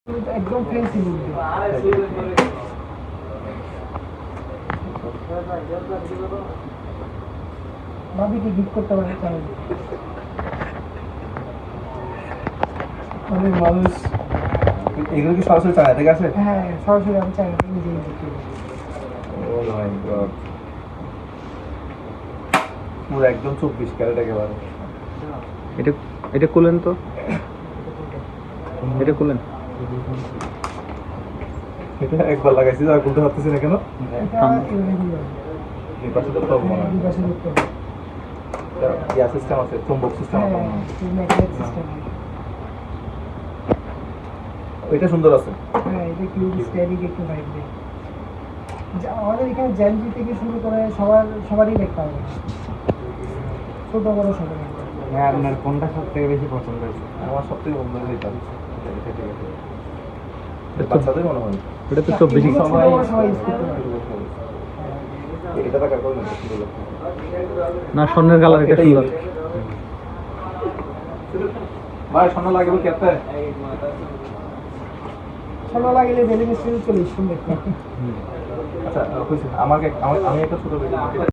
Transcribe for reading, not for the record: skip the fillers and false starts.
একদম fancy look ভাবিকে gift করতে পারে চাই অনেক মানুষ এগুলো কি সরাসরি চায়না থেকে আসে? হ্যাঁ সরাসরি আমি চাই না নিজেই বিক্রি ও মাই গড, পুরো একদম 24 ক্যারেট একেবারে। এটা এটা খুলেন তো, এটা খুলেন। এটা একবার লাগাইছি আর খুলতে পারতেছি না কেন? এটা এই পাশে তো সব মনে হয় দুপাশে দেখতে হবে ইয়া সিস্টেম আছে, চুম্বক সিস্টেম আছে। ম্যাগনেট সিস্টেম এটা সুন্দর আছে। হ্যাঁ এটা কিউব স্টাইলিং একটু ভাইব দেয় আমাদের এখানে জ্যানজি থেকে শুরু করে সবারই দেখতে হবে ছোট বড় সবাই। হ্যাঁ, আপনার কোনটা সবথেকে বেশি পছন্দ হয়েছে? আমার সবথেকে বন্ধ হয়েছে এটা। বাচ্চাদের মনে হয় এটা তো 24 এগুলো ছোট সবাই বড় সবাই ইউজ করতে পারে এটা টাকা করে নিতে সুন্দর লাগছে। না, স্বর্ণের কালার এটা এটাই সুন্দর। ভাই সোনা লাগবে কেতে? সোনা লাগিলে বেলিং স্টিল 40 সুন্দর আচ্ছা হইছে, আমি একটা ছোট